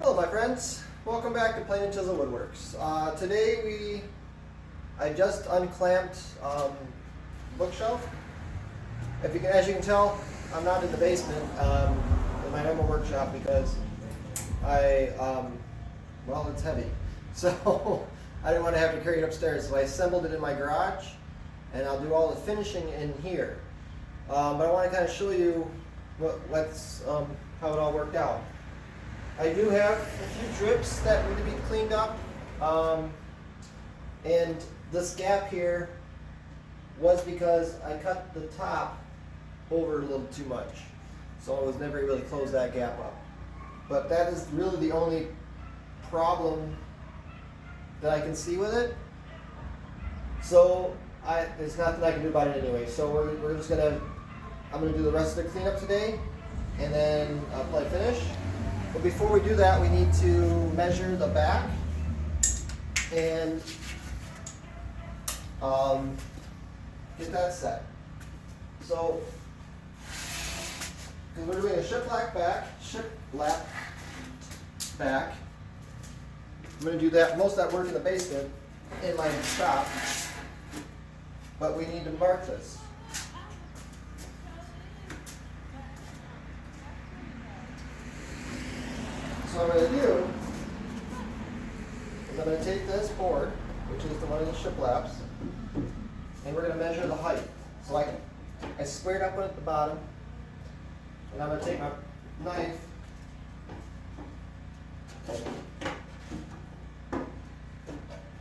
Hello my friends, welcome back to Plain and Chisel Woodworks. Today I just unclamped bookshelf. As you can tell, I'm not in the basement in my normal workshop because well, it's heavy. So I didn't want to have to carry it upstairs, so I assembled it in my garage and I'll do all the finishing in here. But I want to kind of show you how it all worked out. I do have a few drips that need to be cleaned up, and this gap here was because I cut the top over a little too much, so I was never able to close that gap up. But that is really the only problem that I can see with it. So it's nothing I can do about it anyway. So I'm gonna do the rest of the cleanup today, and then play finish. But before we do that, we need to measure the back and get that set. So, because we're doing a shiplap back, I'm going to do that most of that work in the basement in my shop, but we need to mark this. So what I'm going to do is I'm going to take this board, which is the one of the shiplaps, and we're going to measure the height. So I squared up one at the bottom, and I'm going to take my knife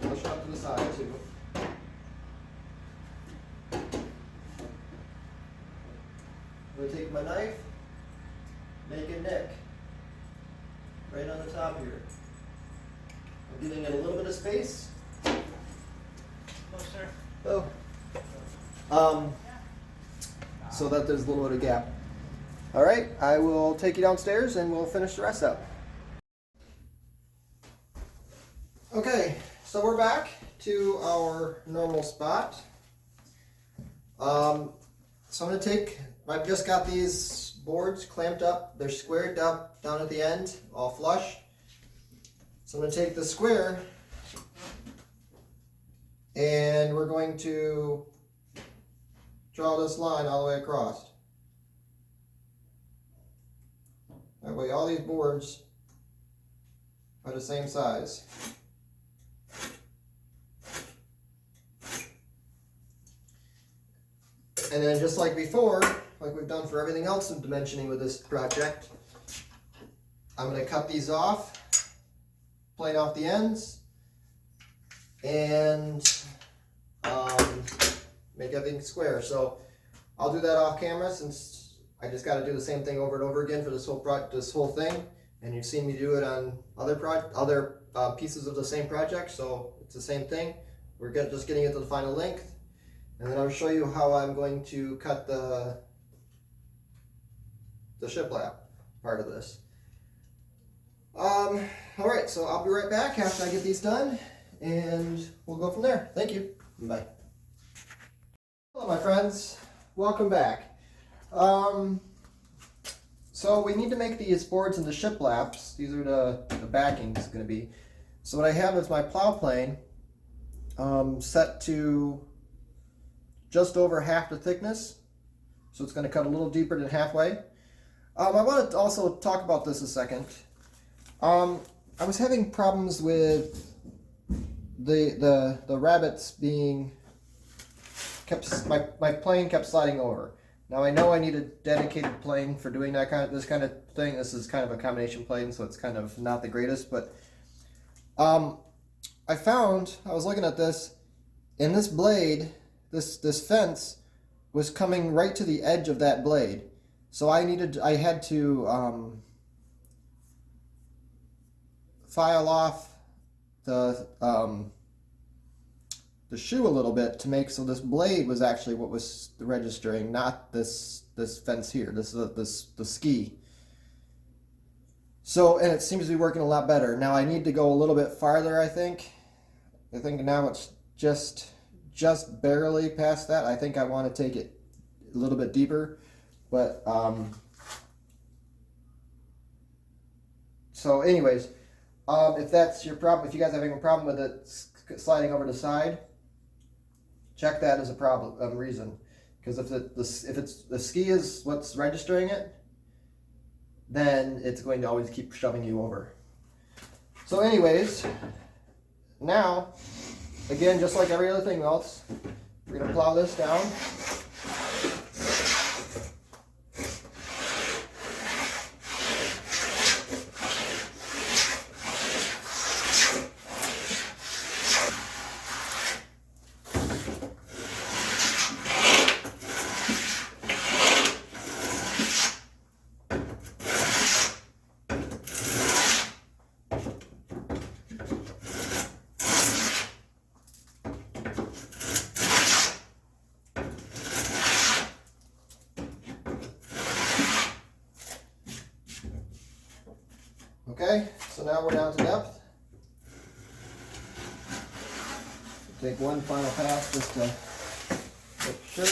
push it up to the side too. I'm going to take my knife, make a nick right on the top here. I'm giving it a little bit of space. Oh. So that there's a little bit of gap. All right, I will take you downstairs and we'll finish the rest up. Okay, so we're back to our normal spot. So I'm going to I've just got these boards clamped up. They're squared up down at the end, all flush. So I'm going to take the square and we're going to draw this line all the way across. That way all these boards are the same size. And then just like before, like we've done for everything else in dimensioning with this project, I'm going to cut these off, plane off the ends, and make everything square. So I'll do that off camera since I just got to do the same thing over and over again for this whole thing. And you've seen me do it on other pieces of the same project, so it's the same thing. We're just getting it to the final length. And then I'll show you how I'm going to cut the shiplap part of this. Alright, so I'll be right back after I get these done, and we'll go from there. Thank you. Bye. Hello my friends, welcome back. So we need to make these boards into shiplaps. These are the backing is going to be. So what I have is my plow plane set to just over half the thickness, so it's going to cut a little deeper than halfway. I want to also talk about this a second. I was having problems with the rabbits being my plane kept sliding over. Now I know I need a dedicated plane for doing this kind of thing. This is kind of a combination plane, so it's kind of not the greatest, but I was looking at this, and this blade, this fence was coming right to the edge of that blade. So I had to file off the shoe a little bit to make so this blade was actually what was registering, not this fence here. This is the ski. So, and it seems to be working a lot better. Now I need to go a little bit farther, I think. I think now it's just barely past that. I think I want to take it a little bit deeper, but So anyways, if that's your problem, if you guys are having a problem with it sliding over the side, check that as a problem reason. Because if the ski is what's registering it, then it's going to always keep shoving you over. So anyways, now, again, just like every other thing else, we're going to plow this down. Okay, so now we're down to depth. Take one final pass just to make sure.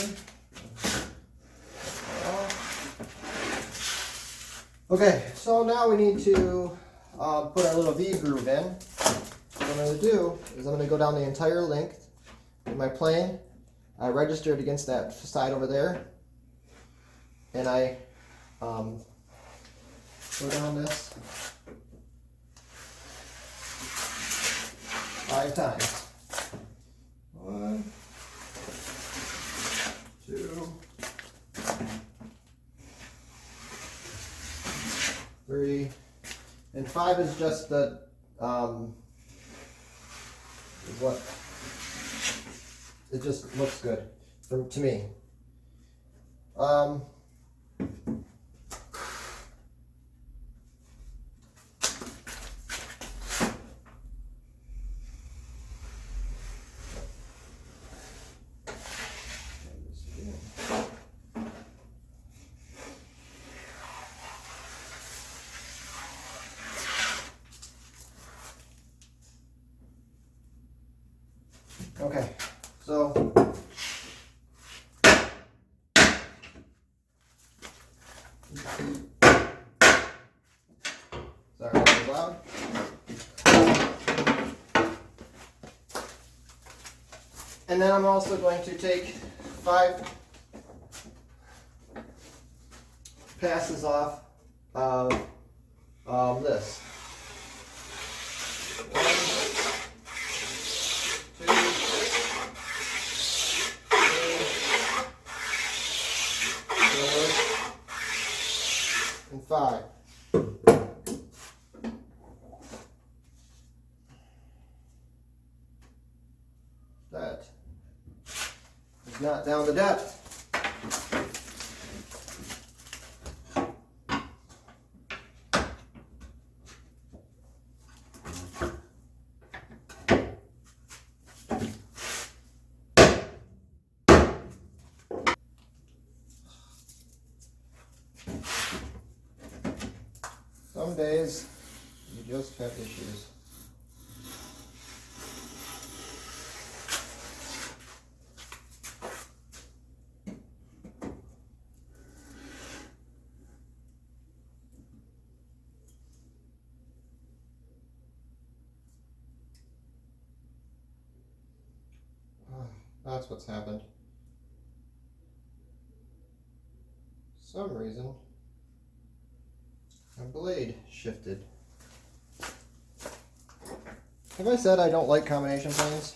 Okay, so now we need to put our little V groove in. What I'm going to do is I'm going to go down the entire length in my plane. I register it against that side over there, and I go down this 5 times. 1, 2, 3, and 5 is just the what it just looks good to me. Okay, so sorry, that was loud. And then I'm also going to take 5 passes off of this. 1, 2, 3, and 5. That is not down the depth. Some days you just have issues. That's what's happened. For some reason, my blade shifted. Have I said I don't like combination planes?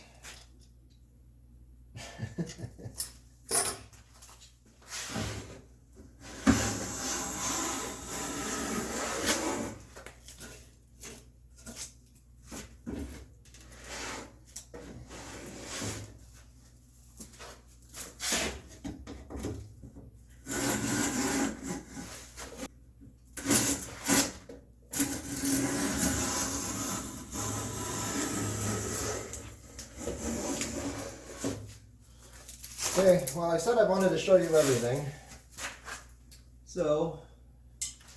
Okay, well, I said I wanted to show you everything. So,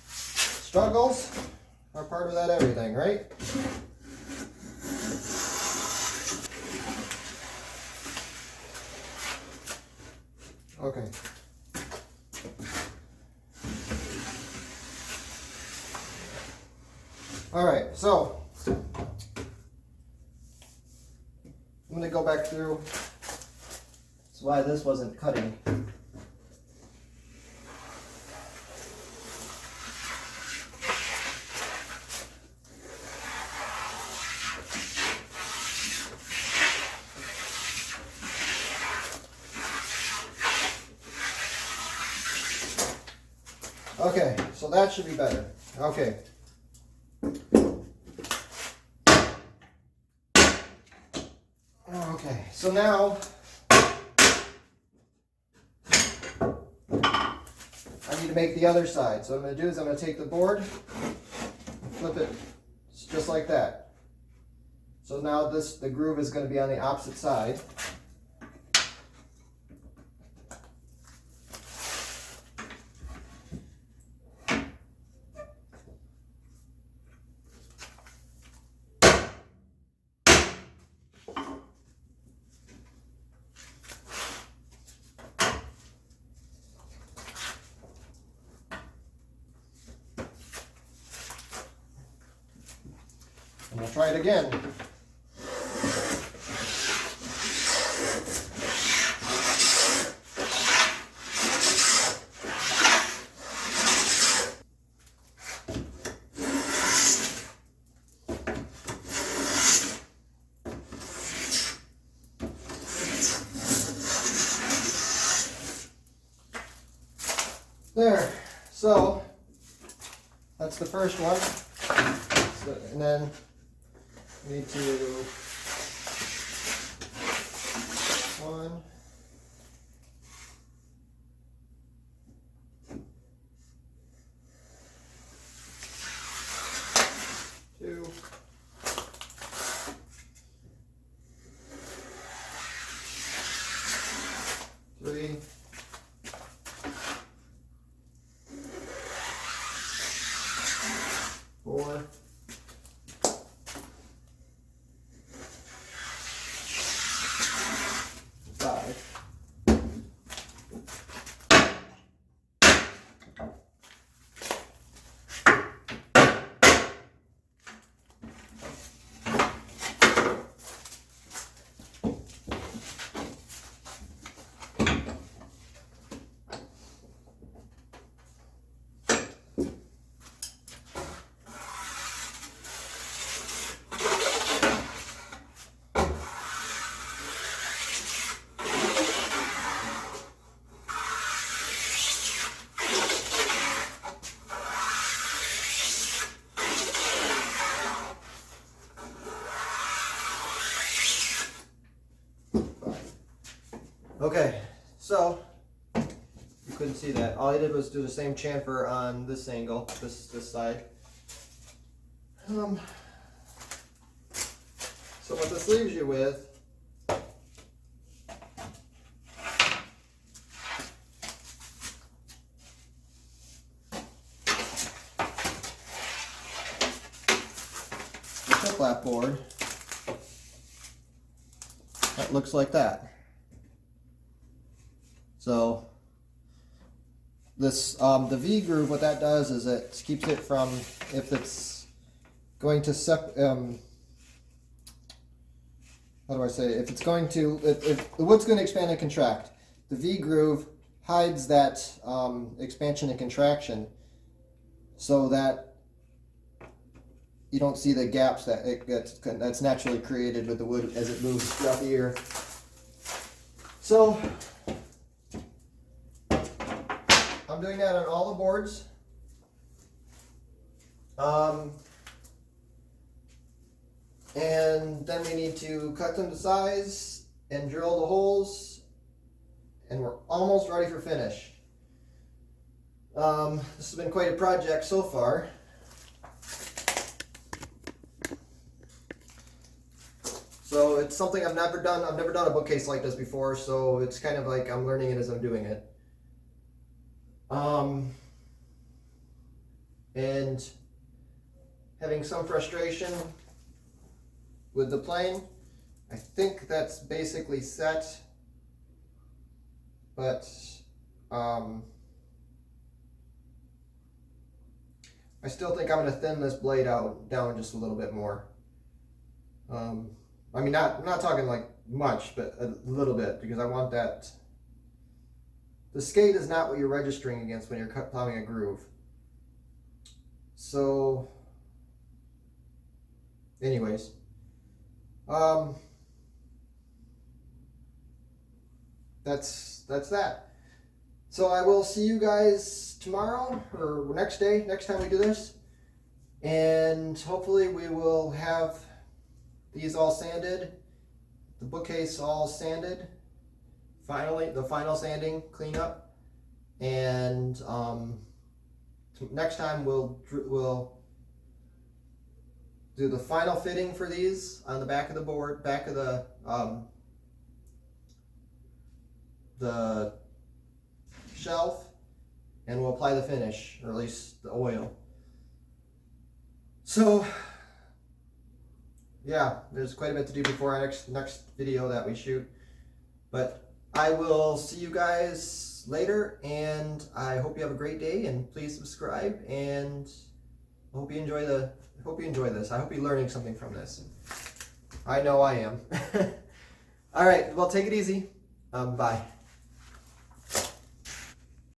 struggles are part of that everything, right? Okay. Alright, so I'm going to go back through. That's why this wasn't cutting. Okay, so that should be better. Okay. Okay, so now I need to make the other side. So what I'm going to do is I'm going to take the board and flip it just like that. So now the groove is going to be on the opposite side. And we'll try it again. There. So that's the first one. So, and then we need to 1, 2, 3, 4, 5. Okay, so you couldn't see that. All I did was do the same chamfer on this angle, this side. So what this leaves you with a shiplap board that looks like that. So this the V groove, what that does is it keeps it from, if it's going to how do I say it? If it's going to, if the wood's going to expand and contract, the V groove hides that expansion and contraction, so that you don't see the gaps that's naturally created with the wood as it moves throughout the year. So I'm doing that on all the boards. And then we need to cut them to size and drill the holes, and we're almost ready for finish. This has been quite a project so far. So it's something I've never done. I've never done a bookcase like this before, so it's kind of like I'm learning it as I'm doing it. And having some frustration with the plane. I think that's basically set, but I I still think I'm going to thin this blade down just a little bit more. I mean, I'm not talking like much, but a little bit, because I want that. The skate is not what you're registering against when you're plowing a groove. So, anyways, that's that. So I will see you guys tomorrow or next time we do this, and hopefully we will have these all sanded, the bookcase all sanded, finally, the final sanding cleanup, and next time we'll do the final fitting for these on the back of the board, back of the shelf, and we'll apply the finish, or at least the oil. So yeah, there's quite a bit to do before our next video that we shoot, but I will see you guys later, and I hope you have a great day, and please subscribe, and I hope you enjoy this. I hope you're learning something from this. I know I am. All right, well, take it easy. Bye.